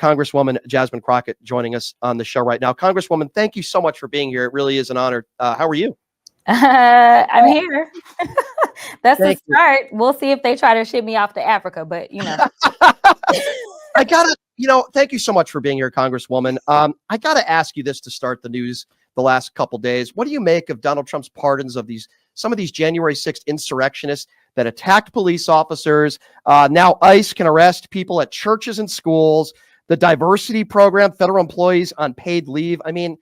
Congresswoman Jasmine Crockett joining us on the show right now. Congresswoman, thank you so much for being here. It really is an honor. How are you? I'm here. That's the Thank you. start. We'll see if they try to ship me off to Africa, but I gotta, thank you so much for being here, Congresswoman. I gotta ask you this to start the news the last couple days. What do you make of Donald Trump's pardons of some of these January 6th insurrectionists that attacked police officers? Now ICE can arrest people at churches and schools, the diversity program, federal employees on paid leave. I mean,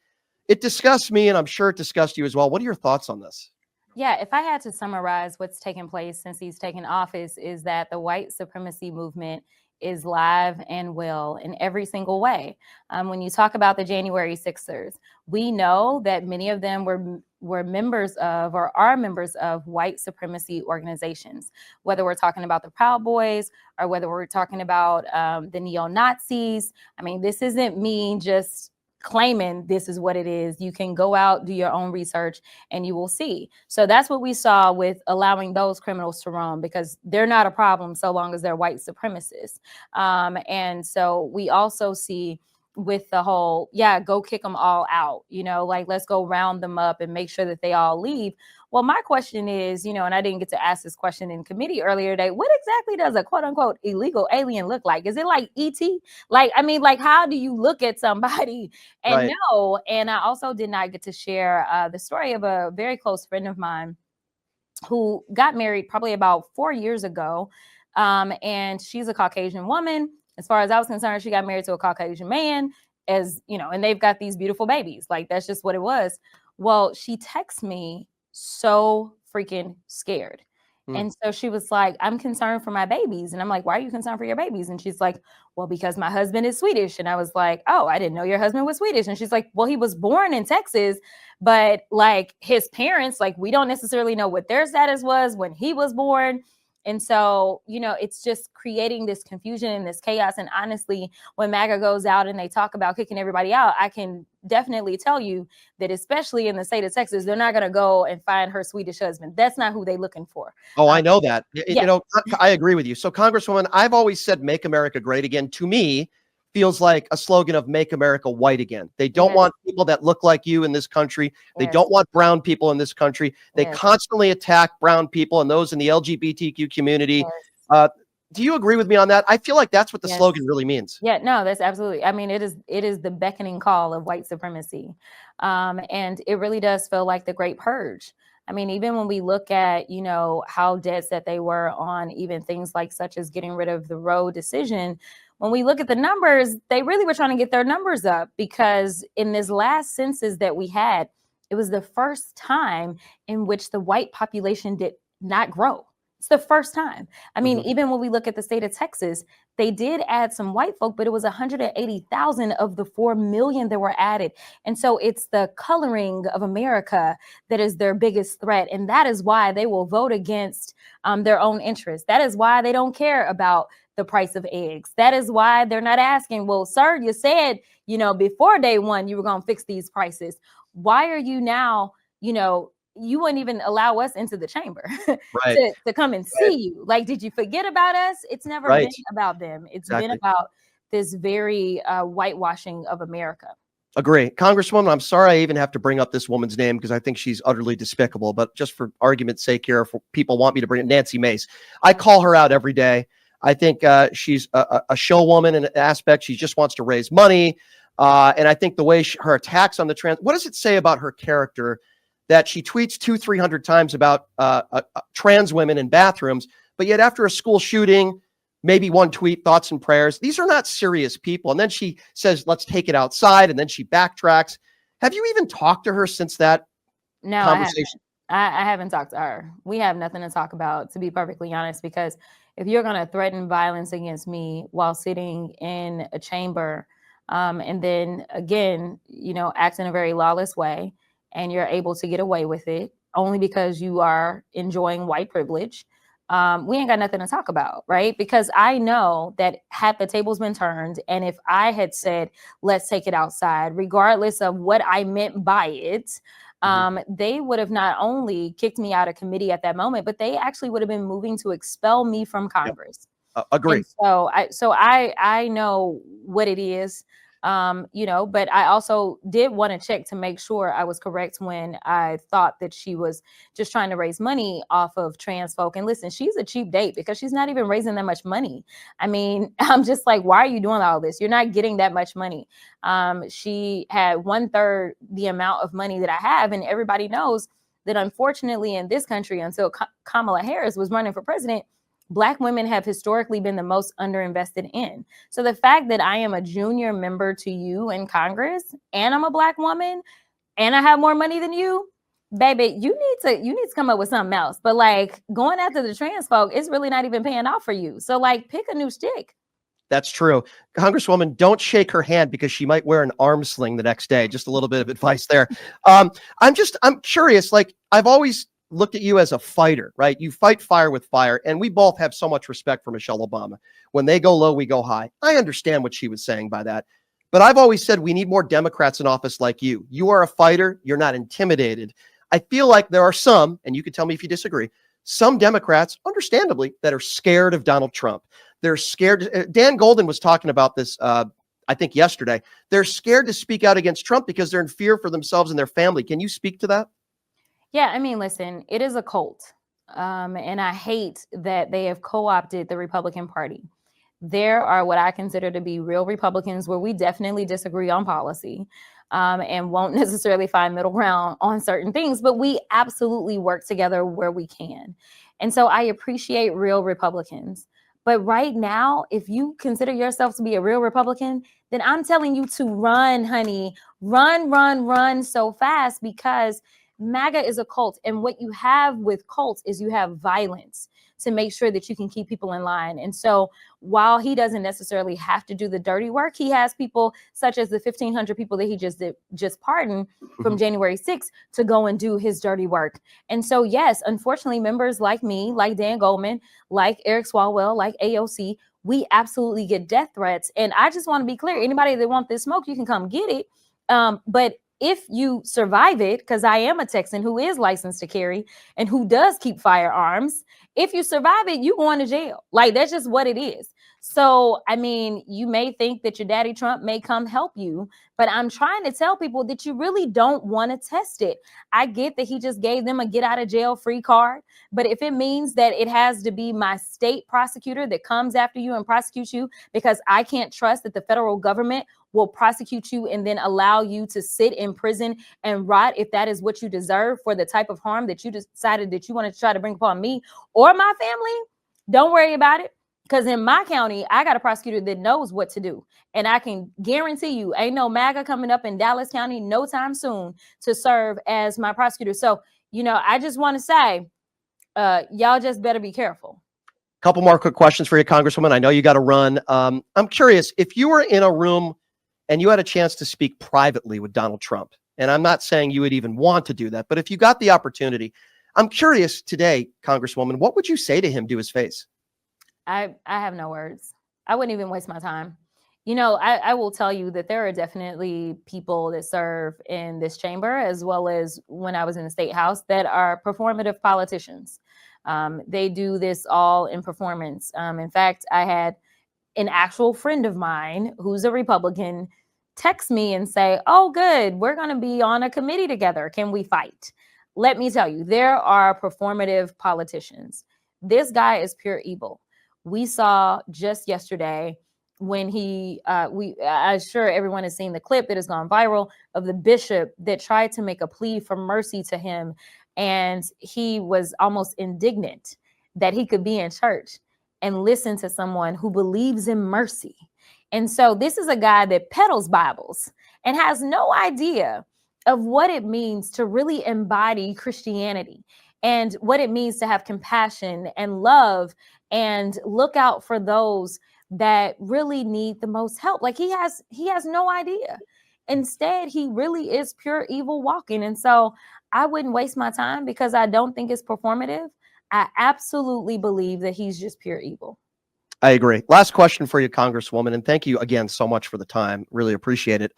it disgusts me, and I'm sure it disgusts you as well. What are your thoughts on this? Yeah, if I had to summarize what's taken place since he's taken office, is that the white supremacy movement is live and well in every single way. When you talk about the January 6ers, we know that many of them were members of or are members of white supremacy organizations, whether we're talking about the Proud Boys or whether we're talking about the neo-Nazis. I mean, this isn't me just claiming this is what it is. You can go out, do your own research, and you will see. So that's what we saw with allowing those criminals to roam, because they're not a problem so long as they're white supremacists. And so we also see with the whole, go kick them all out, like let's go round them up and make sure that they all leave. Well, my question is, and I didn't get to ask this question in committee earlier today, what exactly does a quote unquote illegal alien look like? Is it like ET? How do you look at somebody and know? And I also did not get to share the story of a very close friend of mine who got married probably about 4 years ago. And she's a Caucasian woman. As far as I was concerned, she got married to a Caucasian man, and they've got these beautiful babies. Like, that's just what it was. Well, she texted me so freaking scared. And so she was like, I'm concerned for my babies. And I'm like, why are you concerned for your babies? And she's like, well, because my husband is Swedish. And I was like, oh, I didn't know your husband was Swedish. And she's like, well, he was born in Texas, but like his parents, like we don't necessarily know what their status was when he was born. And so, it's just creating this confusion and this chaos. And honestly, when MAGA goes out and they talk about kicking everybody out, I can definitely tell you that, especially in the state of Texas, they're not going to go and find her Swedish husband. That's not who they're looking for. Oh, I know that. I agree with you. So, Congresswoman, I've always said make America great again. To me, feels like a slogan of make America white again. They don't want people that look like you in this country. They don't want brown people in this country. They constantly attack brown people and those in the LGBTQ community. Do you agree with me on that? I feel like that's what the slogan really means. Yeah, no, that's absolutely. I mean, it is the beckoning call of white supremacy. And it really does feel like the Great Purge. I mean, even when we look at, how dead set they were on even things like such as getting rid of the Roe decision, when we look at the numbers, they really were trying to get their numbers up, because in this last census that we had, it was the first time in which the white population did not grow. It's the first time. I mean, even when we look at the state of Texas, they did add some white folk, but it was 180,000 of the 4 million that were added. And so it's the coloring of America that is their biggest threat. And that is why they will vote against their own interests. That is why they don't care about the price of eggs. That is why they're not asking, well, sir, you said, before day one, you were going to fix these prices. Why are you now, you wouldn't even allow us into the chamber to come and see you. Like, did you forget about us? It's never been about them. It's been about this very whitewashing of America. Agree. Congresswoman, I'm sorry I even have to bring up this woman's name because I think she's utterly despicable, but just for argument's sake here, if people want me to bring it, Nancy Mace. I call her out every day. I think she's a show woman in an aspect. She just wants to raise money. And I think the way her attacks on the what does it say about her character that she tweets 200-300 times about trans women in bathrooms, but yet after a school shooting, maybe one tweet, thoughts and prayers. These are not serious people. And then she says, let's take it outside. And then she backtracks. Have you even talked to her since that conversation? I haven't talked to her. We have nothing to talk about, to be perfectly honest, because if you're going to threaten violence against me while sitting in a chamber, and then again, act in a very lawless way, and you're able to get away with it only because you are enjoying white privilege, we ain't got nothing to talk about, right? Because I know that had the tables been turned, and if I had said, let's take it outside, regardless of what I meant by it, they would have not only kicked me out of committee at that moment, but they actually would have been moving to expel me from Congress. Agree. And so I know what it is. But I also did want to check to make sure I was correct when I thought that she was just trying to raise money off of trans folk. And listen, she's a cheap date because she's not even raising that much money. I mean, I'm just like, why are you doing all this? You're not getting that much money. She had 1/3 the amount of money that I have, and everybody knows that unfortunately in this country, until Kamala Harris was running for president, Black women have historically been the most underinvested in. So the fact that I am a junior member to you in Congress and I'm a Black woman and I have more money than you, baby, you need to come up with something else. But like going after the trans folk, it's really not even paying off for you. So like pick a new stick. That's true. Congresswoman, don't shake her hand because she might wear an arm sling the next day. Just a little bit of advice there. I'm curious, like I've always looked at you as a fighter, right? You fight fire with fire. And we both have so much respect for Michelle Obama. When they go low, we go high. I understand what she was saying by that. But I've always said we need more Democrats in office like you. You are a fighter. You're not intimidated. I feel like there are some, and you can tell me if you disagree, some Democrats, understandably, that are scared of Donald Trump. They're scared. Dan Golden was talking about this, I think yesterday. They're scared to speak out against Trump because they're in fear for themselves and their family. Can you speak to that? Yeah, I mean, listen, it is a cult. And I hate that they have co-opted the Republican Party. There are what I consider to be real Republicans where we definitely disagree on policy and won't necessarily find middle ground on certain things, but we absolutely work together where we can. And so I appreciate real Republicans. But right now, if you consider yourself to be a real Republican, then I'm telling you to run, honey, run so fast, because MAGA is a cult. And what you have with cults is you have violence to make sure that you can keep people in line. And so while he doesn't necessarily have to do the dirty work, he has people such as the 1,500 people that he just pardoned from January 6th to go and do his dirty work. And so, yes, unfortunately, members like me, like Dan Goldman, like Eric Swalwell, like AOC, we absolutely get death threats. And I just want to be clear, anybody that wants this smoke, you can come get it. But if you survive it, because I am a Texan who is licensed to carry and who does keep firearms, if you survive it, you going to jail. Like, that's just what it is. So, I mean, you may think that your daddy Trump may come help you, but I'm trying to tell people that you really don't want to test it. I get that he just gave them a get out of jail free card, but if it means that it has to be my state prosecutor that comes after you and prosecutes you because I can't trust that the federal government will prosecute you and then allow you to sit in prison and rot if that is what you deserve for the type of harm that you decided that you want to try to bring upon me or my family, don't worry about it. Because in my county, I got a prosecutor that knows what to do. And I can guarantee you ain't no MAGA coming up in Dallas County no time soon to serve as my prosecutor. So, I just want to say, y'all just better be careful. Couple more quick questions for you, Congresswoman. I know you got to run. I'm curious, if you were in a room and you had a chance to speak privately with Donald Trump, and I'm not saying you would even want to do that, but if you got the opportunity, I'm curious today, Congresswoman, what would you say to him to his face? I have no words. I wouldn't even waste my time. I will tell you that there are definitely people that serve in this chamber, as well as when I was in the state house, that are performative politicians. They do this all in performance. In fact, I had an actual friend of mine who's a Republican text me and say, oh, good, we're going to be on a committee together. Can we fight? Let me tell you, there are performative politicians. This guy is pure evil. We saw just yesterday when I'm sure everyone has seen the clip that has gone viral of the bishop that tried to make a plea for mercy to him. And he was almost indignant that he could be in church and listen to someone who believes in mercy. And so this is a guy that peddles Bibles and has no idea of what it means to really embody Christianity and what it means to have compassion and love and look out for those that really need the most help. Like he has no idea. Instead, he really is pure evil walking. And so I wouldn't waste my time because I don't think it's performative. I absolutely believe that he's just pure evil. I agree. Last question for you, Congresswoman, and thank you again so much for the time. Really appreciate it.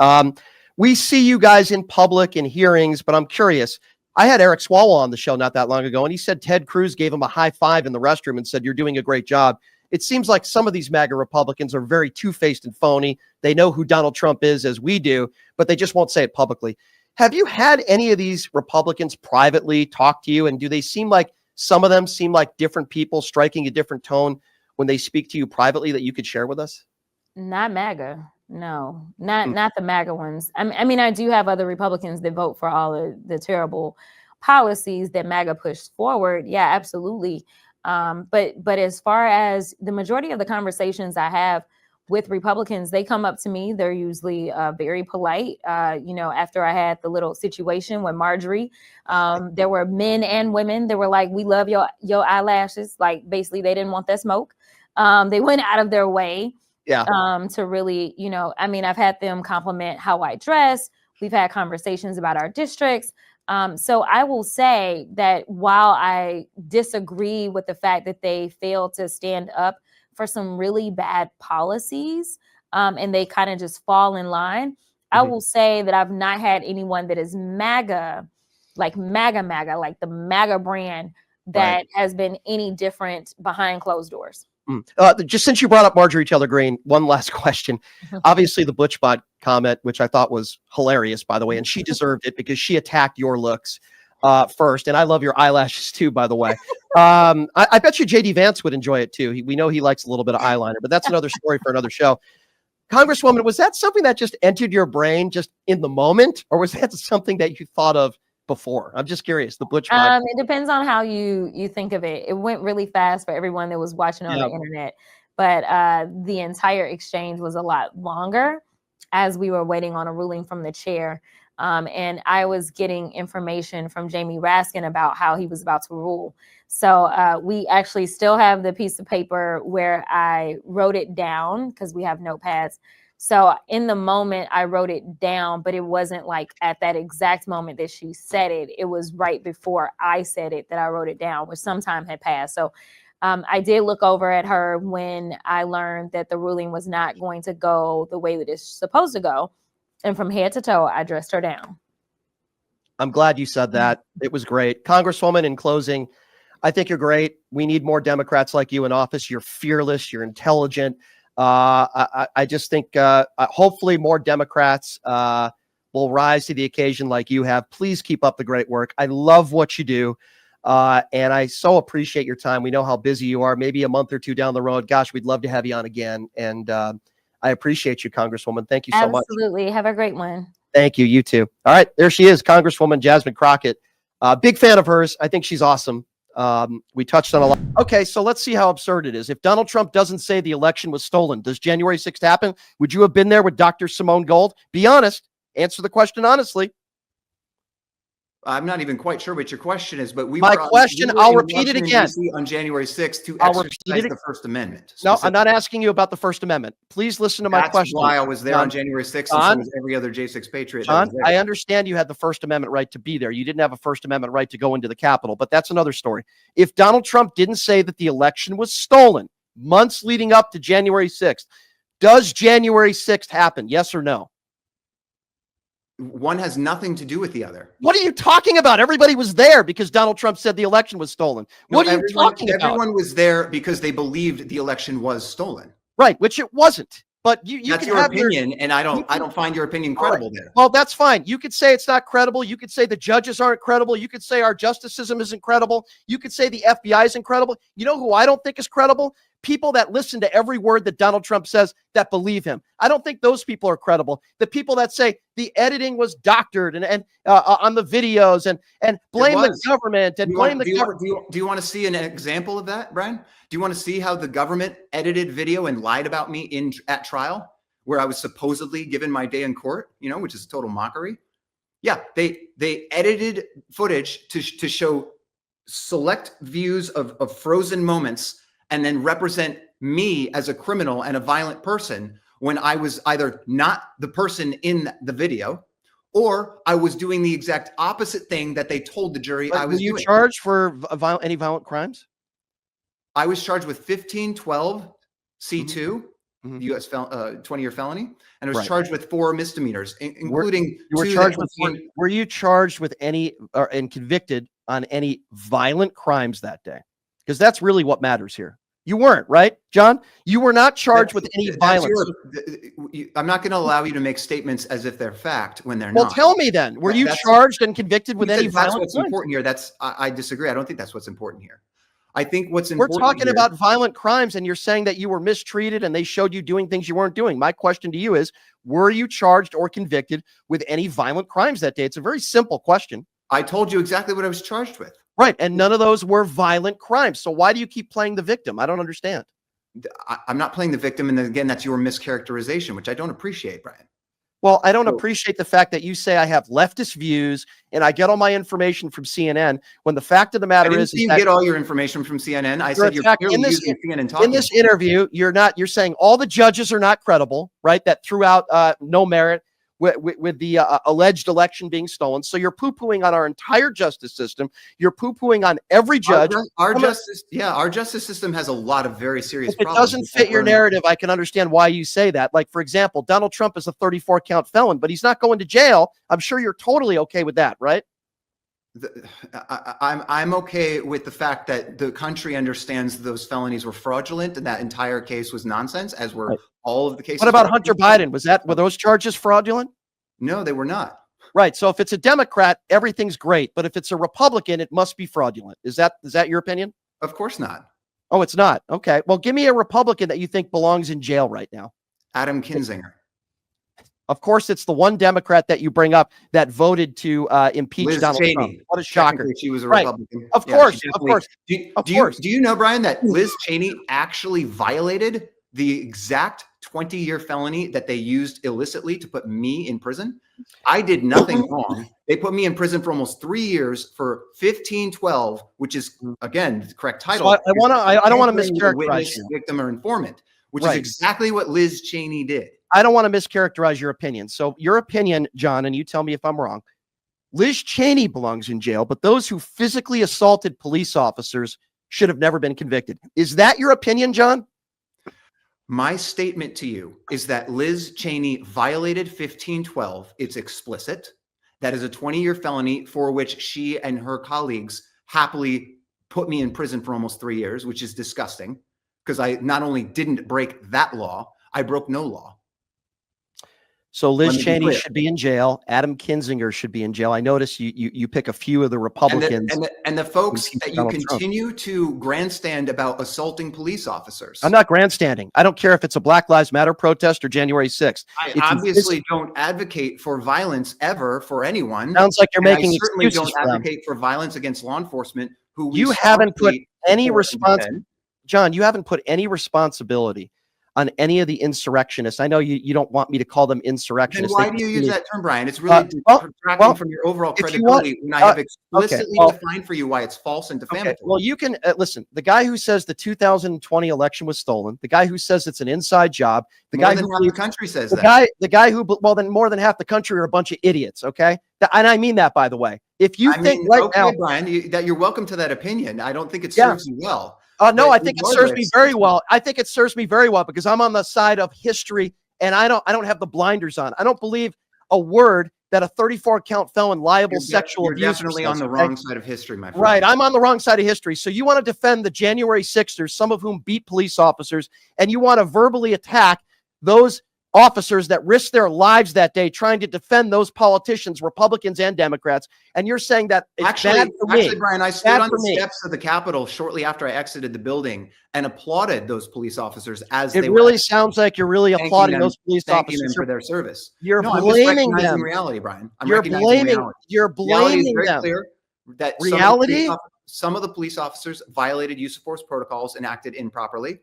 We see you guys in public in hearings, but I'm curious. I had Eric Swalwell on the show not that long ago, and he said Ted Cruz gave him a high five in the restroom and said, you're doing a great job. it seems like some of these MAGA Republicans are very two-faced and phony. They know who Donald Trump is, as we do, but they just won't say it publicly. Have you had any of these Republicans privately talk to you? And do they seem like, some of them seem like different people striking a different tone when they speak to you privately that you could share with us? Not MAGA. No, not the MAGA ones. I mean, I do have other Republicans that vote for all of the terrible policies that MAGA pushed forward. Yeah, absolutely. But as far as the majority of the conversations I have with Republicans, they come up to me. They're usually very polite. After I had the little situation with Marjorie, there were men and women that were like, "We love your eyelashes." Like, basically, they didn't want that smoke. They went out of their way. Yeah. To really, I've had them compliment how I dress. We've had conversations about our districts. So I will say that while I disagree with the fact that they failed to stand up for some really bad policies, and they kind of just fall in line, I will say that I've not had anyone that is MAGA, like the MAGA brand, that has been any different behind closed doors. Just since you brought up Marjorie Taylor Greene, one last question. Obviously, the Butchbot comment, which I thought was hilarious, by the way, and she deserved it because she attacked your looks first. And I love your eyelashes too, by the way. I bet you JD Vance would enjoy it too. We know he likes a little bit of eyeliner, but that's another story for another show. Congresswoman, was that something that just entered your brain just in the moment, or was that something that you thought of before? I'm just curious. The Butchbot. It depends on how you think of it. It went really fast for everyone that was watching on the internet, but the entire exchange was a lot longer as we were waiting on a ruling from the chair. And I was getting information from Jamie Raskin about how he was about to rule. So we actually still have the piece of paper where I wrote it down because we have notepads. So in the moment, I wrote it down, but it wasn't like at that exact moment that she said it. It was right before I said it that I wrote it down, which some time had passed. So I did look over at her when I learned that the ruling was not going to go the way that it's supposed to go. And from head to toe, I dressed her down. I'm glad you said that. It was great. Congresswoman, in closing, I think you're great. We need more Democrats like you in office. You're fearless. You're intelligent. I just think hopefully more Democrats will rise to the occasion like you have. Please keep up the great work. I love what you do. And I so appreciate your time. We know how busy you are. Maybe a month or two down the road. Gosh, we'd love to have you on again. And I appreciate you, Congresswoman. Thank you so much. Absolutely. Have a great one. Thank you. You too. All right. There she is, Congresswoman Jasmine Crockett. Big fan of hers. I think she's awesome. We touched on a lot. Okay, so let's see how absurd it is. If Donald Trump doesn't say the election was stolen, does January 6th happen? Would you have been there with Dr. Simone Gold? Be honest. Answer the question honestly. I'm not even quite sure what your question is, but my question, I'll repeat it again. On January 6th to exercise the First Amendment. No, I'm not asking you about the First Amendment. Please listen to my question. That's why I was there on January 6th, and so was every other J6 patriot. John, I understand you had the First Amendment right to be there. You didn't have a First Amendment right to go into the Capitol, but that's another story. If Donald Trump didn't say that the election was stolen months leading up to January 6th, does January 6th happen? Yes or no? One has nothing to do with the other. What are you talking about? Everybody was there because Donald Trump said the election was stolen. What are you talking about? Everyone was there because they believed the election was stolen. Right, which it wasn't. But you that's can your have opinion, and I don't find your opinion credible there. Well, that's fine. You could say it's not credible. You could say the judges aren't credible. You could say our justice system isn't credible. You could say the FBI is incredible. You know who I don't think is credible? People that listen to every word that Donald Trump says that believe him. I don't think those people are credible. The people that say the editing was doctored and on the videos and blame the government and blame the government. Do you want to see an example of that, Brian? Do you want to see how the government edited video and lied about me at trial, where I was supposedly given my day in court, which is a total mockery? Yeah, they edited footage to show select views of frozen moments and then represent me as a criminal and a violent person when I was either not the person in the video or I was doing the exact opposite thing that they told the jury I was doing. Were you charged for any violent crimes? I was charged with 1512 C2, U.S. 20-year felony, and I was charged with 4 misdemeanors, including Were you charged with any and convicted on any violent crimes that day? Because that's really what matters here. You weren't, right, John? You were not charged with any That's violence. I'm not going to allow you to make statements as if they're fact when they're Well, not. tell me then, were you charged and convicted with any That's violent what's crimes? important here. I disagree. I don't think that's what's important here. I think what's We're important talking here, about violent crimes, and you're saying that you were mistreated and they showed you doing things you weren't doing. My question to you is, were you charged or convicted with any violent crimes that day? It's a very simple question. I told you exactly what I was charged with. Right, and none of those were violent crimes. So why do you keep playing the victim? I don't understand. I'm not playing the victim, and again, that's your mischaracterization, which I don't appreciate, Brian. Well, I don't appreciate the fact that you say I have leftist views and I get all my information from CNN, when the fact of the matter is you that get all your information from CNN. I said you're clearly using CNN talking. In this interview, you're saying all the judges are not credible, right? That threw out no merit with the alleged election being stolen. So you're poo-pooing on our entire justice system. You're poo-pooing on every judge. Our justice system has a lot of very serious problems. If it doesn't fit your narrative, I can understand why you say that. Like, for example, Donald Trump is a 34-count felon, but he's not going to jail. I'm sure you're totally okay with that, right? I'm okay with the fact that the country understands those felonies were fraudulent and that entire case was nonsense, as were all of the cases. What about Hunter Biden? Were those charges fraudulent? No, they were not. Right. So if it's a Democrat, everything's great. But if it's a Republican, it must be fraudulent. Is that your opinion? Of course not. Oh, it's not. Okay. Well, give me a Republican that you think belongs in jail right now. Adam Kinzinger. Of course, it's the one Democrat that you bring up that voted to impeach Liz Donald Cheney. Trump. What a shocker. She was a Republican. Of course. Of course. Do you know, Brian, that Liz Cheney actually violated the exact 20-year felony that they used illicitly to put me in prison? I did nothing wrong. They put me in prison for almost 3 years for 1512, which is, again, the correct title. So I don't want to mischaracterize you. Victim or informant, which is exactly what Liz Cheney did. I don't want to mischaracterize your opinion. So your opinion, John, and you tell me if I'm wrong, Liz Cheney belongs in jail, but those who physically assaulted police officers should have never been convicted. Is that your opinion, John? My statement to you is that Liz Cheney violated 1512. It's explicit. That is a 20-year felony for which she and her colleagues happily put me in prison for almost 3 years, which is disgusting because I not only didn't break that law, I broke no law. So Liz Cheney should be in jail. Adam Kinzinger should be in jail. I notice you pick a few of the Republicans. And the folks that you continue to grandstand about assaulting police officers. I'm not grandstanding. I don't care if it's a Black Lives Matter protest or January 6th. I obviously don't advocate for violence ever for anyone. Sounds like you're making excuses. I certainly don't advocate for violence against law enforcement. You haven't put any John, you haven't put any responsibility on any of the insurrectionists. I know you don't want me to call them insurrectionists. Then why do you use that term, Brian? It's really detracting from your overall credibility when I have explicitly defined for you why it's false and defamatory. Well, you can listen. The guy who says the 2020 election was stolen, the guy who says it's an inside job, the guy who the country says that. The guy who, well, then more than half the country are a bunch of idiots. Okay, and I mean that, by the way. If you think now, Brian, that you're welcome to that opinion. I don't think it serves you well. No, I think it serves me very well. I think it serves me very well because I'm on the side of history and I don't have the blinders on. I don't believe a word that a 34-count felon liable sexual abuser says. You're definitely on the wrong side of history, my friend. Right, I'm on the wrong side of history. So you want to defend the January 6ers, some of whom beat police officers, and you want to verbally attack those officers that risked their lives that day trying to defend those politicians, Republicans and Democrats. And you're saying that it's bad for me. Actually, Brian, I stood on the steps of the Capitol shortly after I exited the building and applauded those police officers as it really sounds like you're really applauding those police officers. Thanking them for their service. You're blaming them. Reality, Brian. You're blaming them. Clear that some of the police officers violated use of force protocols and acted improperly.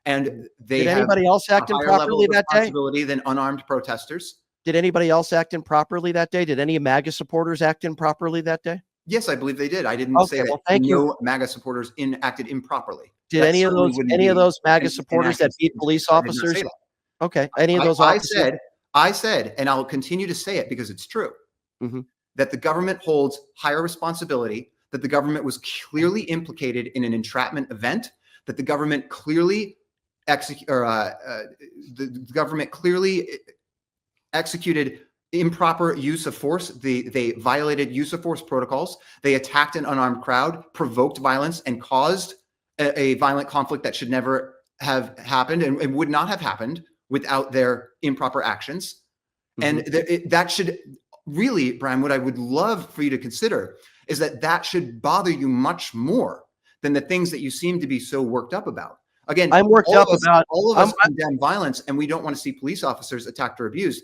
And they did anybody else act improperly that day? Than unarmed protesters. Did anybody else act improperly that day? Did any MAGA supporters act improperly that day? Yes, I believe they did. I didn't say that MAGA supporters acted improperly. Did any of those MAGA supporters that beat police officers? Okay, any of those officers? I said, and I'll continue to say it because it's true, that the government holds higher responsibility, that the government was clearly implicated in an entrapment event, that the government clearly the government clearly executed improper use of force. They violated use of force protocols. They attacked an unarmed crowd, provoked violence, and caused a violent conflict that should never have happened and would not have happened without their improper actions. And that should really, Brian, what I would love for you to consider is that should bother you much more than the things that you seem to be so worked up about. Again, I'm worked up about all of us condemn violence, and we don't want to see police officers attacked or abused.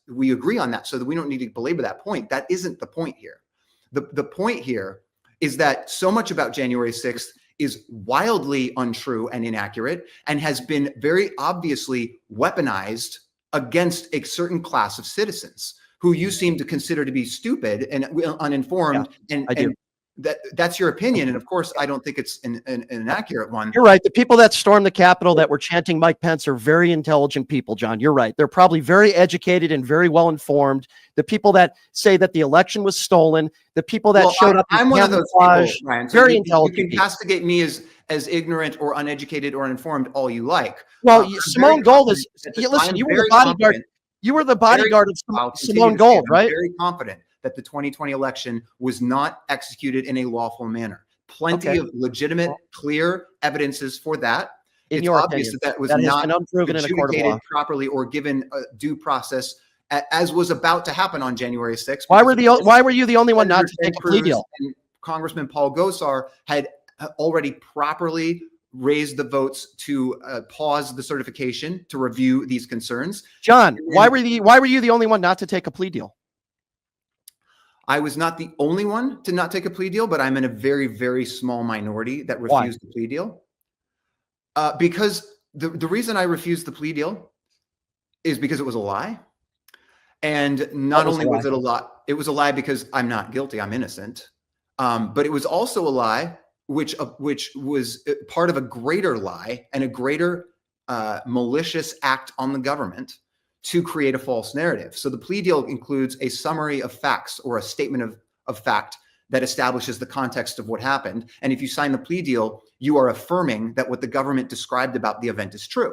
We agree on that, so that we don't need to belabor that point. That isn't the point here. The point here is that so much about January 6th is wildly untrue and inaccurate, and has been very obviously weaponized against a certain class of citizens who you seem to consider to be stupid and uninformed. Yeah, and that's your opinion. And of course, I don't think it's an inaccurate one. You're right. The people that stormed the Capitol that were chanting Mike Pence are very intelligent people, John. You're right. They're probably very educated and very well informed. The people that say that the election was stolen, the people that showed up. I'm one of those people, Ryan. So very intelligent. You can castigate me as ignorant or uneducated or uninformed all you like. Well, Simone Gold is. Listen, you were the bodyguard. You were the bodyguard of Simone Gold, right? I'm very confident that the 2020 election was not executed in a lawful manner. Plenty of legitimate, clear evidences for that. In it's your obvious opinion, that was that not unproven in a court of law properly or given due process, as was about to happen on January 6th. Why were you the only one not to take a plea deal? And Congressman Paul Gosar had already properly raised the votes to pause the certification to review these concerns. John, why were you the only one not to take a plea deal? I was not the only one to not take a plea deal, but I'm in a very, very small minority that refused the plea deal. Because the reason I refused the plea deal is because it was a lie. And not only was it a lie, it was a lie because I'm not guilty, I'm innocent. But it was also a lie, which was part of a greater lie and a greater malicious act on the government to create a false narrative. So the plea deal includes a summary of facts or a statement of fact that establishes the context of what happened. And if you sign the plea deal, you are affirming that what the government described about the event is true.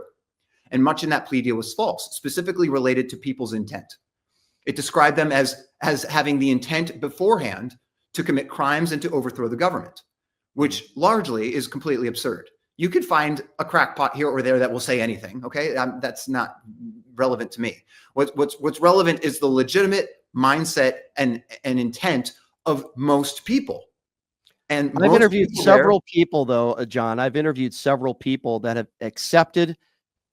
And much in that plea deal was false, specifically related to people's intent. It described them as having the intent beforehand to commit crimes and to overthrow the government, which largely is completely absurd. You could find a crackpot here or there that will say anything. Okay, that's not relevant to me. What's relevant is the legitimate mindset and intent of most people. And I've interviewed several people, though, John. I've interviewed several people that have accepted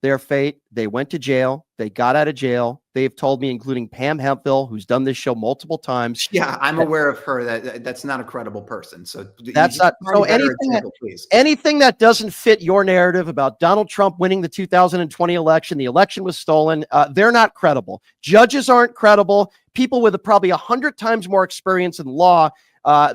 their fate. They went to jail. They got out of jail. They've told me, including Pam Hemphill, who's done this show multiple times. Yeah, I'm aware of her. That's not a credible person. So that's not. So anything that doesn't fit your narrative about Donald Trump winning the 2020 election, the election was stolen, they're not credible. Judges aren't credible. People with probably 100 times more experience in law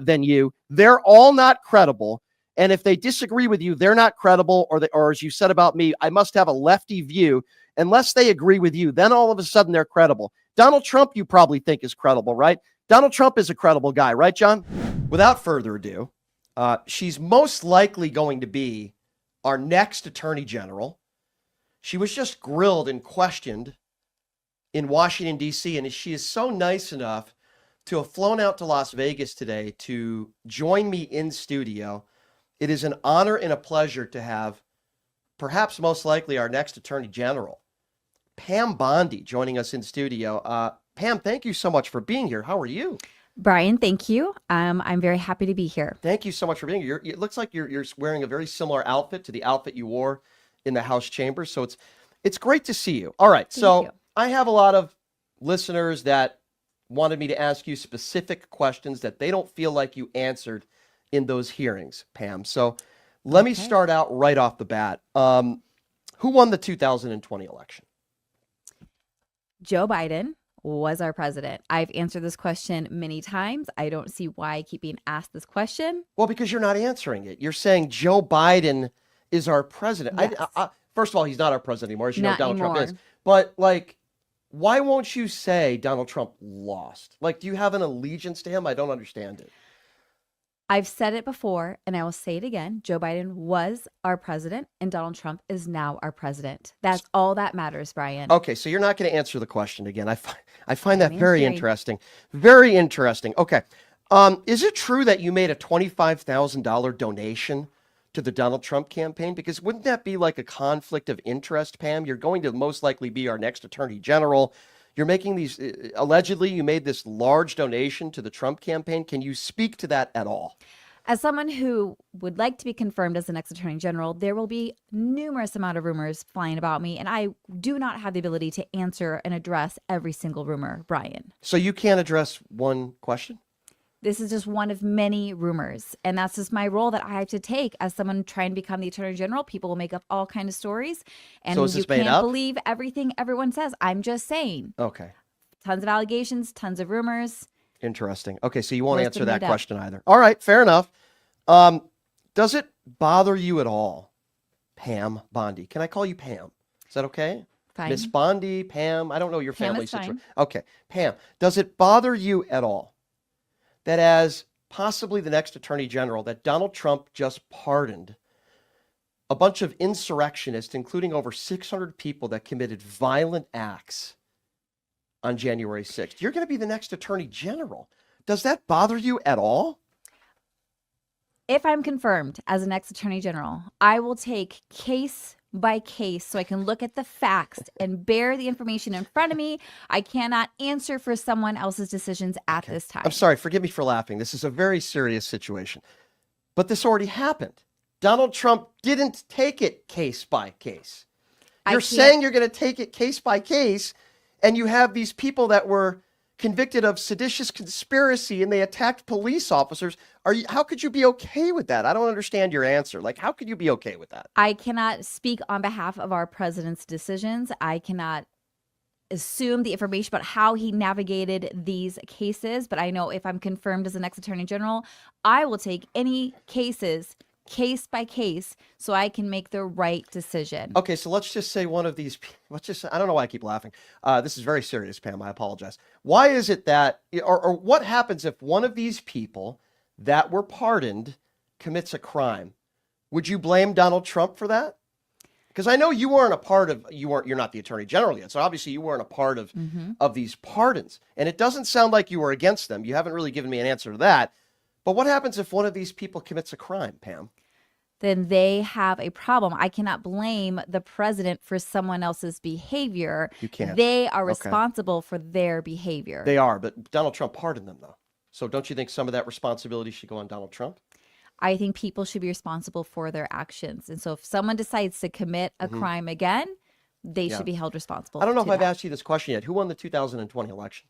than you, they're all not credible. And if they disagree with you, they're not credible, or as you said about me, I must have a lefty view. Unless they agree with you, then all of a sudden they're credible. Donald Trump, you probably think is credible, right? Donald Trump is a credible guy, right, John? Without further ado, she's most likely going to be our next attorney general. She was just grilled and questioned in Washington, D.C., and she is so nice enough to have flown out to Las Vegas today to join me in studio. It is an honor and a pleasure to have perhaps most likely our next attorney general, Pam Bondi, joining us in studio. Pam, thank you so much for being here. How are you? Brian, thank you. I'm very happy to be here. Thank you so much for being here. It looks like you're wearing a very similar outfit to the outfit you wore in the House chamber. So it's great to see you. All right. So I have a lot of listeners that wanted me to ask you specific questions that they don't feel like you answered in those hearings, Pam. So let me start out right off the bat. Who won the 2020 election? Joe Biden was our president. I've answered this question many times. I don't see why I keep being asked this question. Well, because you're not answering it. You're saying Joe Biden is our president. Yes. First of all, he's not our president anymore. As you know, Donald anymore. Trump is. But why won't you say Donald Trump lost? Do you have an allegiance to him? I don't understand it. I've said it before, and I will say it again. Joe Biden was our president, and Donald Trump is now our president. That's all that matters, Brian. Okay, so you're not going to answer the question again. I find that very interesting. Very interesting. Okay. Is it true that you made a $25,000 donation to the Donald Trump campaign? Because wouldn't that be like a conflict of interest, Pam? You're going to most likely be our next attorney general. You're making these, allegedly, you made this large donation to the Trump campaign. Can you speak to that at all? As someone who would like to be confirmed as the next attorney general, there will be numerous amount of rumors flying about me, and I do not have the ability to answer and address every single rumor, Brian. So you can't address one question? This is just one of many rumors, and that's just my role that I have to take as someone trying to become the attorney general. People will make up all kinds of stories, and So is you this made can't up? believe everything everyone says. I'm just saying. Okay. Tons of allegations, tons of rumors. Interesting. Okay, so you won't Most answer of that made up. question either. All right, fair enough. Does it bother you at all, Pam Bondi? Can I call you Pam? Is that okay? Fine. Miss Bondi, Pam, I don't know your Pam family is fine. situation. Okay, Pam, does it bother you at all that as possibly the next attorney general that Donald Trump just pardoned a bunch of insurrectionists, including over 600 people that committed violent acts on January 6th? You're going to be the next attorney general. Does that bother you at all? If I'm confirmed as the next attorney general, I will take case by case so I can look at the facts and bear the information in front of me. I cannot answer for someone else's decisions at this time. I'm sorry, forgive me for laughing. This is a very serious situation. But this already happened. Donald Trump didn't take it case by case. You're saying you're going to take it case by case, and you have these people that were convicted of seditious conspiracy and they attacked police officers. How could you be okay with that? I don't understand your answer. Like, how could you be okay with that? I cannot speak on behalf of our president's decisions. I cannot assume the information about how he navigated these cases, but I know if I'm confirmed as the next attorney general, I will take any cases case by case so I can make the right decision. Okay, so let's just say one of these, I don't know why I keep laughing. This is very serious, Pam. I apologize. Why is it that, or what happens if one of these people that were pardoned commits a crime? Would you blame Donald Trump for that? Because I know you weren't a part of, you're not the attorney general yet. So obviously you weren't a part of these pardons. And it doesn't sound like you were against them. You haven't really given me an answer to that. But what happens if one of these people commits a crime, Pam? Then they have a problem. I cannot blame the president for someone else's behavior. You can't. They are responsible for their behavior. They are, but Donald Trump pardoned them, though. So don't you think some of that responsibility should go on Donald Trump? I think people should be responsible for their actions. And so if someone decides to commit a crime again, they should be held responsible. I don't know if I've that. asked you this question yet. Who won the 2020 election?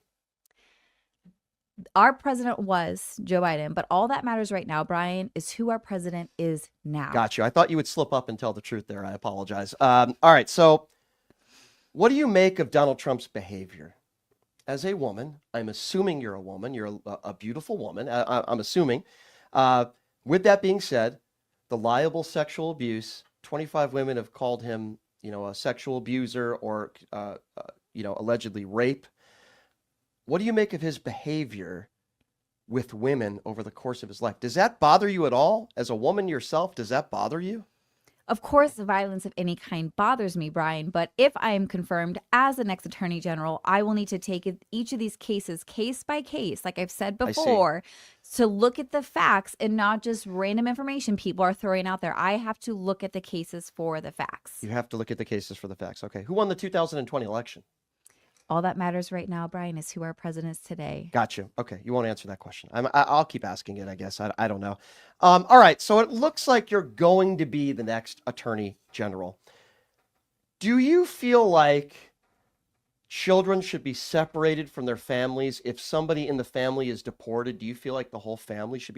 Our president was Joe Biden, but all that matters right now, Brian, is who our president is now. Got you. I thought you would slip up and tell the truth there. I apologize. All right. So what do you make of Donald Trump's behavior? As a woman, I'm assuming you're a woman. You're a beautiful woman. I'm assuming. With that being said, the liable sexual abuse, 25 women have called him, a sexual abuser or, allegedly rape. What do you make of his behavior with women over the course of his life? Does that bother you at all? As a woman yourself, does that bother you? Of course, violence of any kind bothers me, Brian, but if I am confirmed as the next attorney general, I will need to take each of these cases case by case, like I've said before, to look at the facts and not just random information people are throwing out there. I have to look at the cases for the facts. You have to look at the cases for the facts. Okay. Who won the 2020 election? All that matters right now, Brian, is who our president is today. Gotcha. Okay. You won't answer that question. I'll keep asking it, I guess. I don't know. All right. So it looks like you're going to be the next attorney general. Do you feel like children should be separated from their families? If somebody in the family is deported, do you feel like the whole family should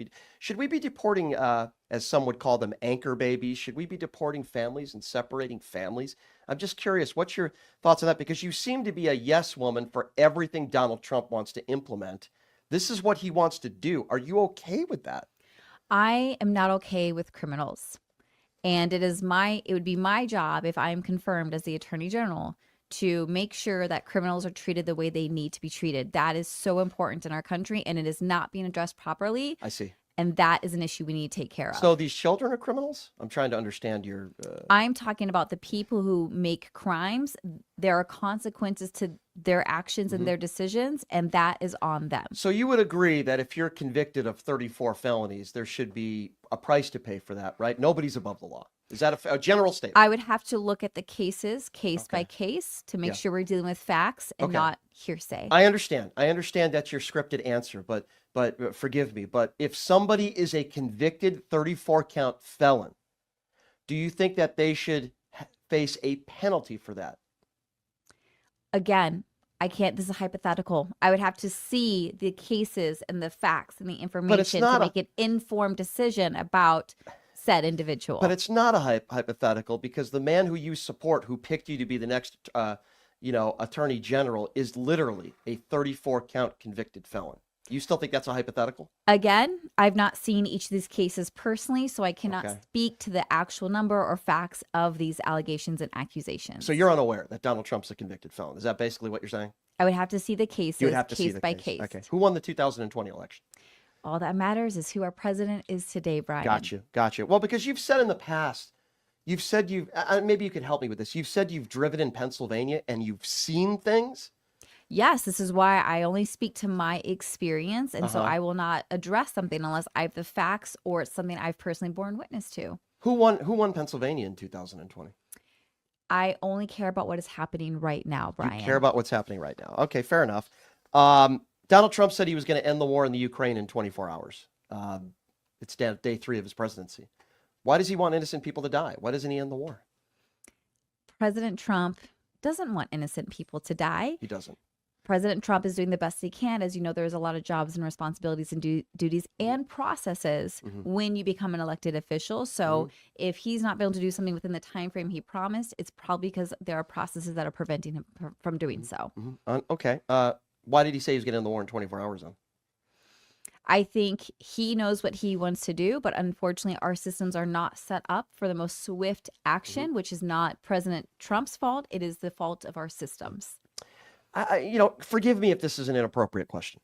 we be deporting, as some would call them, anchor babies? Should we be deporting families and separating families? I'm just curious, what's your thoughts on that? Because you seem to be a yes woman for everything Donald Trump wants to implement. This is what he wants to do. Are you okay with that? I am not okay with criminals. And it would be my job, if I am confirmed as the attorney general, to make sure that criminals are treated the way they need to be treated. That is so important in our country, and it is not being addressed properly. I see. And that is an issue we need to take care of. So these children are criminals? I'm trying to understand your... I'm talking about the people who make crimes. There are consequences to their actions and their decisions, and that is on them. So you would agree that if you're convicted of 34 felonies, there should be a price to pay for that, right? Nobody's above the law. Is that a general statement? I would have to look at the cases case by Okay. case to make Yeah. sure we're dealing with facts and Okay. not hearsay. I understand. I understand that's your scripted answer, but forgive me. But if somebody is a convicted 34 count felon, do you think that they should face a penalty for that? Again, I can't, this is hypothetical. I would have to see the cases and the facts and the information to not a- make an informed decision about said individual. But it's not a hypothetical, because the man who you support, who picked you to be the next, attorney general, is literally a 34 count convicted felon. You still think that's a hypothetical? Again, I've not seen each of these cases personally, so I cannot Okay. speak to the actual number or facts of these allegations and accusations. So you're unaware that Donald Trump's a convicted felon. Is that basically what you're saying? I would have to see the cases You would have to see case the by case. case. Okay. Who won the 2020 election? All that matters is who our president is today, Brian. Gotcha. Well, because you've said in the past, you've said maybe you could help me with this. You've said you've driven in Pennsylvania and you've seen things. Yes, this is why I only speak to my experience. And so I will not address something unless I have the facts or it's something I've personally borne witness to. Who won Pennsylvania in 2020? I only care about what is happening right now, Brian. You care about what's happening right now. Okay, fair enough. Donald Trump said he was going to end the war in the Ukraine in 24 hours. It's day 3 of his presidency. Why does he want innocent people to die? Why doesn't he end the war? President Trump doesn't want innocent people to die. He doesn't. President Trump is doing the best he can. As you know, there's a lot of jobs and responsibilities and duties and processes when you become an elected official. So if he's not able to do something within the time frame he promised, it's probably because there are processes that are preventing him from doing so. Okay. Why did he say he was going to end the war in 24 hours then? I think he knows what he wants to do, but unfortunately our systems are not set up for the most swift action, which is not President Trump's fault. It is the fault of our systems. Forgive me if this is an inappropriate question,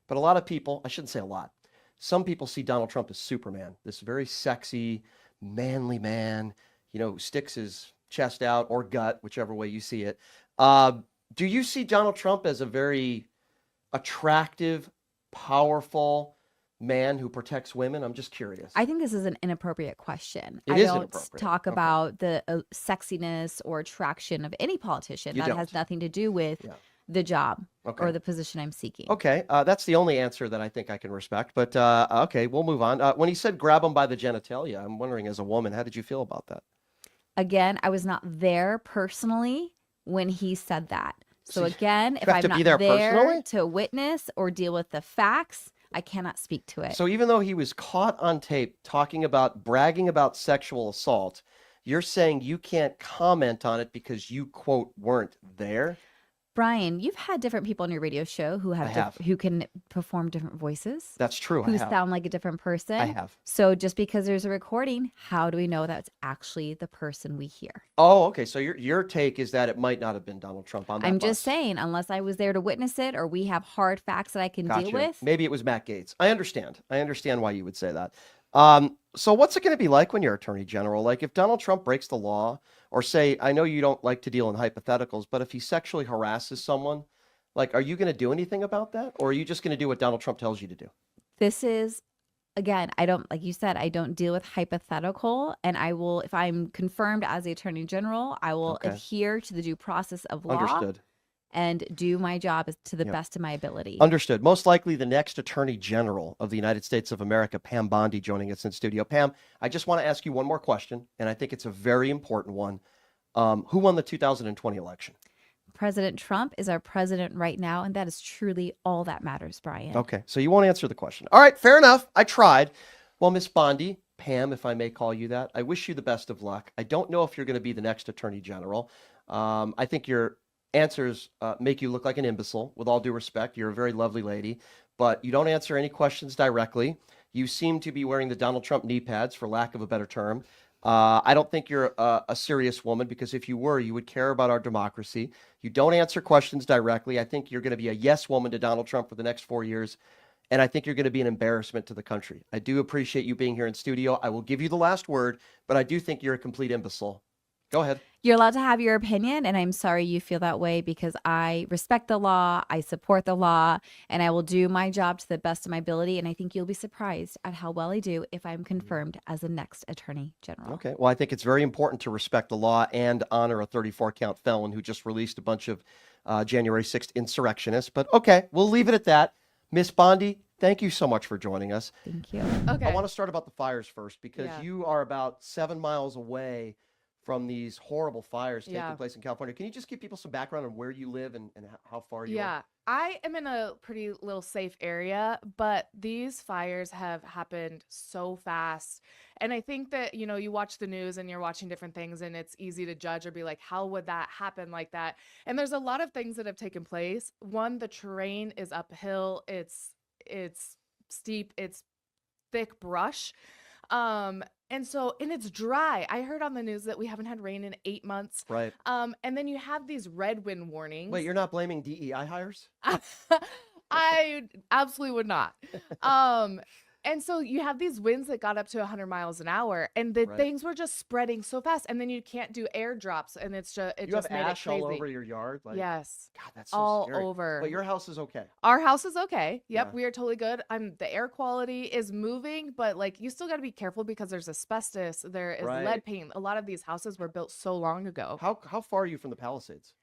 but a lot of people, I shouldn't say a lot, some people see Donald Trump as Superman, this very sexy, manly man, who sticks his chest out or gut, whichever way you see it. Do you see Donald Trump as a very attractive, powerful man who protects women? I'm just curious. I think this is an inappropriate question. It I is don't inappropriate. talk Okay. about the sexiness or attraction of any politician. You That don't. has nothing to do with Yeah. the job Okay. or the position I'm seeking. Okay, that's the only answer that I think I can respect. But okay, we'll move on. When he said grab him by the genitalia, I'm wondering, as a woman, how did you feel about that? Again, I was not there personally when he said that. So So again, if have I'm to not be there personally? to witness or deal with the facts, I cannot speak to it. So even though he was caught on tape bragging about sexual assault, you're saying you can't comment on it because you, quote, weren't there? Brian, you've had different people on your radio show who have. who can perform different voices, That's true. I who have. sound like a different person. I have. So just because there's a recording, how do we know that's actually the person we hear? Oh, okay. So your take is that it might not have been Donald Trump on that I'm bus. just saying, unless I was there to witness it or we have hard facts that I can deal Gotcha. with. Maybe it was Matt Gaetz. I understand. I understand why you would say that. So what's it going to be like when you're attorney general? Like if Donald Trump breaks the law, or say, I know you don't like to deal in hypotheticals, but if he sexually harasses someone, like, are you going to do anything about that? Or are you just going to do what Donald Trump tells you to do? This is, again, I don't, like you said, I don't deal with hypothetical, and I will, if I'm confirmed as the attorney general, I will Okay. adhere to the due process of law Understood. and do my job to the best of my ability. Understood. Most likely the next attorney general of the United States of America, Pam Bondi, joining us in studio. Pam, I just want to ask you one more question, and I think it's a very important one. Who won the 2020 election? President Trump is our president right now, and that is truly all that matters, Brian. Okay, so you won't answer the question. All right, fair enough. I tried. Well, Miss Bondi, Pam, if I may call you that, I wish you the best of luck. I don't know if you're going to be the next attorney general. I think your answers make you look like an imbecile, with all due respect. You're a very lovely lady, but you don't answer any questions directly. You seem to be wearing the Donald Trump knee pads, for lack of a better term. I don't think you're a serious woman, because if you were, you would care about our democracy. You don't answer questions directly. I think you're going to be a yes woman to Donald Trump for the next 4 years. And I think you're going to be an embarrassment to the country. I do appreciate you being here in studio. I will give you the last word, but I do think you're a complete imbecile. Go ahead. You're allowed to have your opinion, and I'm sorry you feel that way because I respect the law, I support the law, and I will do my job to the best of my ability. And I think you'll be surprised at how well I do if I'm confirmed as the next Attorney General. Okay. Well, I think it's very important to respect the law and honor a 34-count felon who just released a bunch of January 6th insurrectionists. But okay, we'll leave it at that. Miss Bondi, thank you so much for joining us. Thank you. Okay. I want to start about the fires first because Yeah. you are about 7 miles away from these horrible fires taking Yeah. place in California. Can you just give people some background on where you live and how far you are? Yeah, I am in a pretty little safe area, but these fires have happened so fast. And I think that, you watch the news and you're watching different things and it's easy to judge or be like, how would that happen like that? And there's a lot of things that have taken place. One, the terrain is uphill, it's steep, it's thick brush. And it's dry. I heard on the news that we haven't had rain in 8 months. Right. And then you have these red wind warnings. Wait, you're not blaming DEI hires? I absolutely would not. And so you have these winds that got up to 100 miles an hour, and the Right. things were just spreading so fast. And then you can't do airdrops, and it You just have made ash it crazy. all over your yard? Like, Yes, God, that's so all scary. over. But your house is okay. Our house is okay. Yep, Yeah. we are totally good. The air quality is moving, but like you still got to be careful because there's asbestos, there is Right. lead paint. A lot of these houses were built so long ago. How far are you from the Palisades?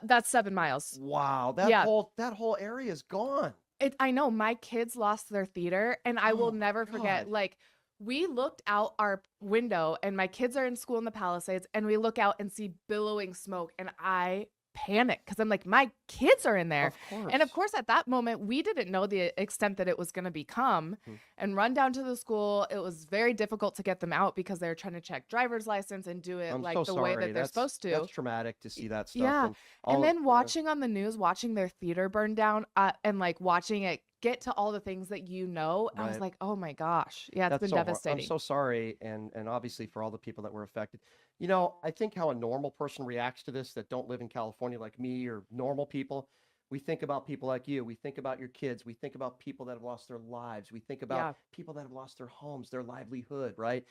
That's 7 miles. Wow, that Yeah. whole area is gone. I know my kids lost their theater, and I Oh will my never forget. God. Like, we looked out our window, and my kids are in school in the Palisades, and we look out and see billowing smoke, and I panic because I'm like, my kids are in there. Of course. And of course, at that moment, we didn't know the extent that it was going to become. And run down to the school. It was very difficult to get them out because they're trying to check driver's license and do it I'm like so the sorry. way that they're supposed to. That's traumatic to see that stuff. Yeah. And, all And of- then watching on the news, watching their theater burn down, and like watching it get to all the things that I was Right. like, oh my gosh. Yeah, it's That's been so I'm devastating. so sorry, and obviously for all the people that were affected. I think how a normal person reacts to this that don't live in California like me or normal people, we think about people like you. We think about your kids. We think about people that have lost their lives. We think about Yeah. people that have lost their homes, their livelihood, right?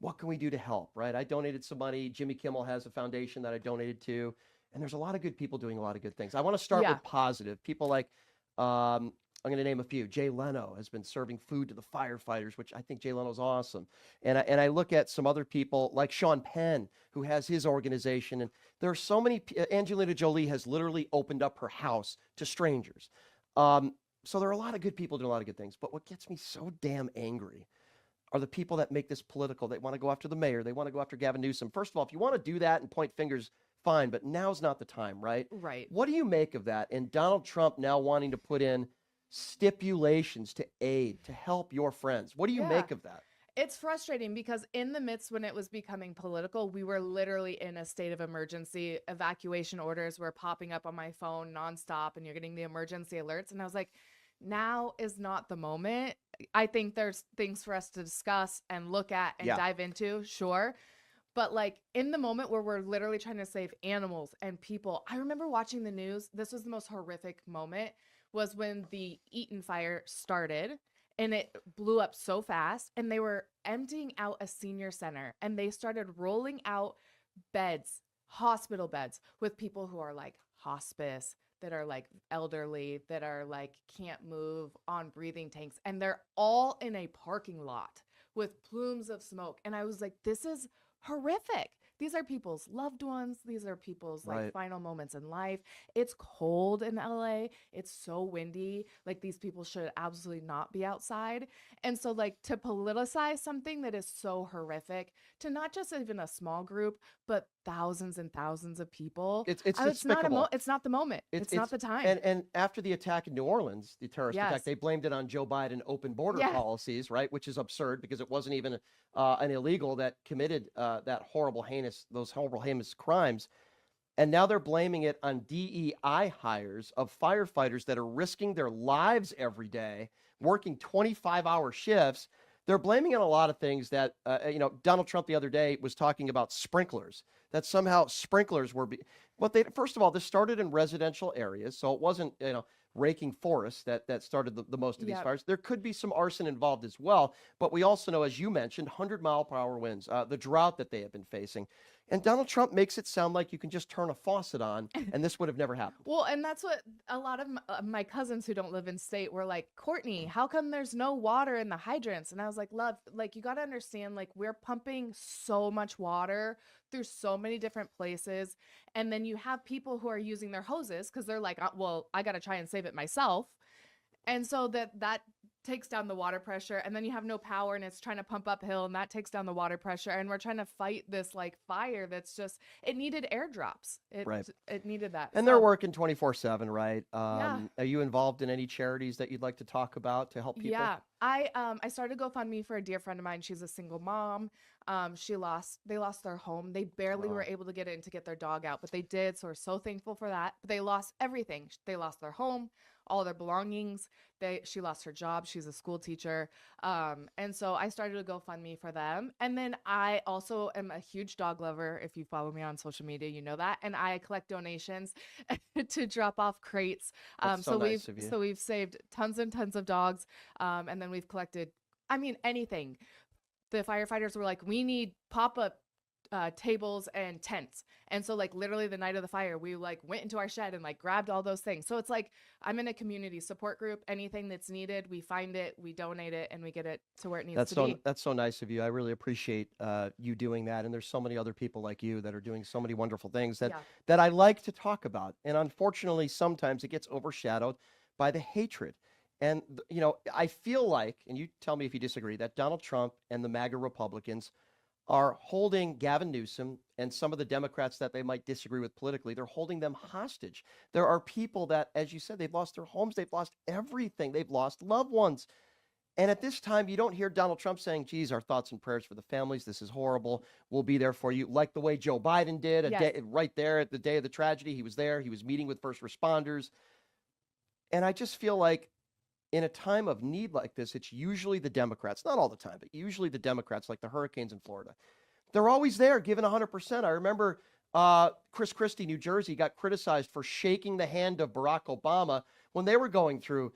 What can we do to help, right? I donated some money. Jimmy Kimmel has a foundation that I donated to, and there's a lot of good people doing a lot of good things. I want to start Yeah. with positive. People like I'm going to name a few. Jay Leno has been serving food to the firefighters, which I think Jay Leno's awesome. And I look at some other people like Sean Penn, who has his organization. And there are so many. Angelina Jolie has literally opened up her house to strangers. So there are a lot of good people doing a lot of good things. But what gets me so damn angry are the people that make this political. They want to go after the mayor. They want to go after Gavin Newsom. First of all, if you want to do that and point fingers, fine. But now's not the time, right? Right. What do you make of that? And Donald Trump now wanting to put in stipulations to aid, to help your friends. What do you Yeah. make of that? It's frustrating because in the midst when it was becoming political, we were literally in a state of emergency. Evacuation orders were popping up on my phone nonstop, and you're getting the emergency alerts. And I was like, now is not the moment. I think there's things for us to discuss and look at and Yeah. dive into, sure. But like in the moment where we're literally trying to save animals and people, I remember watching the news. This was the most horrific moment, was when the Eaton fire started and it blew up so fast, and they were emptying out a senior center, and they started rolling out beds, hospital beds, with people who are like hospice, that are like elderly, that are like can't move, on breathing tanks, and they're all in a parking lot with plumes of smoke. And I was like, this is horrific. These are people's loved ones. These are people's like Right. final moments in life. It's cold in LA. It's so windy. Like, these people should absolutely not be outside. And so like to politicize something that is so horrific to not just even a small group, but thousands and thousands of people. It's It's not despicable. it's not the moment. It's not the time. And after the attack in New Orleans, the terrorist attack, Yes. they blamed it on Joe Biden open border Yeah. policies, right? Which is absurd because it wasn't even an illegal that committed those horrible heinous crimes. And now they're blaming it on DEI hires of firefighters that are risking their lives every day, working 25-hour shifts They're blaming on a lot of things that, Donald Trump the other day was talking about sprinklers, that somehow sprinklers were, first of all, this started in residential areas. So it wasn't, raking forests that started the most of these Yep. fires. There could be some arson involved as well. But we also know, as you mentioned, 100-mile-per-hour winds, the drought that they have been facing. And Donald Trump makes it sound like you can just turn a faucet on and this would have never happened. Well, and that's what a lot of my cousins who don't live in state were like, Courtney, how come there's no water in the hydrants? And I was like, love, like, you got to understand, like, we're pumping so much water through so many different places. And then you have people who are using their hoses because they're like, well, I got to try and save it myself. And so that takes down the water pressure, and then you have no power and it's trying to pump uphill, and that takes down the water pressure, and we're trying to fight this like fire that's just, it needed airdrops. Right. It needed that. And they're working 24/7, right? Yeah. Are you involved in any charities that you'd like to talk about to help people? Yeah. I started GoFundMe for a dear friend of mine. She's a single mom. They lost their home. They barely were able to get in to get their dog out, but they did. So we're so thankful for that. But they lost everything. They lost their home, all their belongings. She lost her job. She's a school teacher. And so I started a GoFundMe for them. And then I also am a huge dog lover. If you follow me on social media, you know that. And I collect donations to drop off crates. That's so nice of you. So we've saved tons and tons of dogs. And then we've collected, anything. The firefighters were like, we need pop-up tables and tents. And so like literally the night of the fire, we like went into our shed and like grabbed all those things. So it's like, I'm in a community support group. Anything that's needed, we find it, we donate it, and we get it to where it needs to be. That's so nice of you. I really appreciate you doing that. And there's so many other people like you that are doing so many wonderful things that I like to talk about. And unfortunately, sometimes it gets overshadowed by the hatred. And, I feel like, and you tell me if you disagree, that Donald Trump and the MAGA Republicans are holding Gavin Newsom and some of the Democrats that they might disagree with politically, they're holding them hostage. There are people that, as you said, they've lost their homes, they've lost everything, they've lost loved ones. And at this time, you don't hear Donald Trump saying, geez, our thoughts and prayers for the families. This is horrible. We'll be there for you. Like the way Joe Biden did right there at the day of the tragedy. He was there. He was meeting with first responders. And I just feel like in a time of need like this, it's usually the Democrats, not all the time, but usually the Democrats, like the hurricanes in Florida. They're always there giving 100%. I remember Chris Christie, New Jersey, got criticized for shaking the hand of Barack Obama when they were going through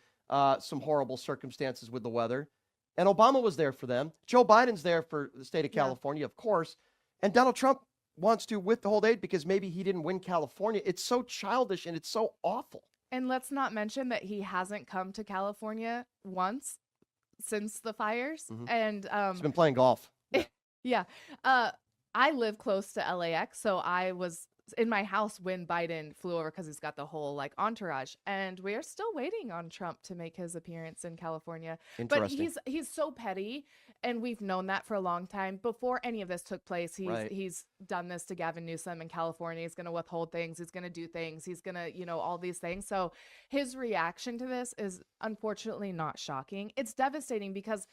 some horrible circumstances with the weather. And Obama was there for them. Joe Biden's there for the state of California, of course. And Donald Trump wants to withhold aid because maybe he didn't win California. It's so childish and it's so awful. And let's not mention that he hasn't come to California once since the fires. Mhm. And He's been playing golf. yeah. I live close to LAX, so I was in my house when Biden flew over because he's got the whole like entourage, and we are still waiting on Trump to make his appearance in California. But Interesting. he's so petty, and we've known that for a long time. Before any of this took place, he's done this to Gavin Newsom in California. He's going to withhold things. He's going to do things. He's going to, all these things. So his reaction to this is unfortunately not shocking. It's devastating because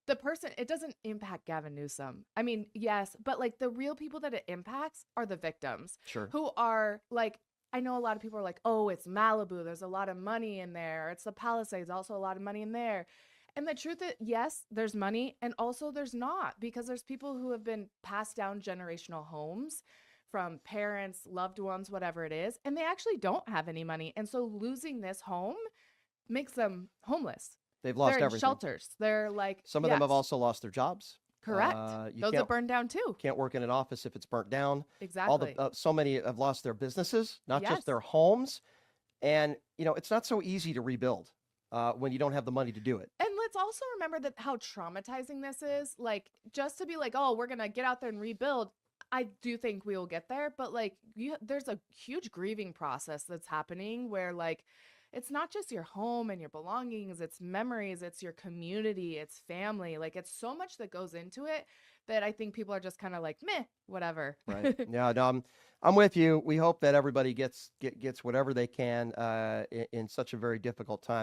it doesn't impact Gavin Newsom. I mean, yes, but like the real people that it impacts are the victims. Sure. Who are like, I know a lot of people are like, oh, it's Malibu. There's a lot of money in there. It's the Palisades, also a lot of money in there. And the truth is, yes, there's money, and also there's not, because there's people who have been passed down generational homes from parents, loved ones, whatever it is, and they actually don't have any money. And so losing this home makes them homeless. They've lost They're in everything. shelters. They're like, Some of them have also lost their jobs. Correct. You Those are burned down too. can't work in an office if it's burnt down. Exactly. So many have lost their businesses, not Yes. just their homes. And, it's not so easy to rebuild when you don't have the money to do it. And let's also remember that how traumatizing this is. Like, just to be like, oh, we're going to get out there and rebuild. I do think we will get there. But like, there's a huge grieving process that's happening where like, it's not just your home and your belongings, it's memories, it's your community, it's family. Like, it's so much that goes into it that I think people are just kind of like, meh, whatever. Right. Yeah, no, I'm with you. We hope that everybody gets whatever they can in such a very difficult time.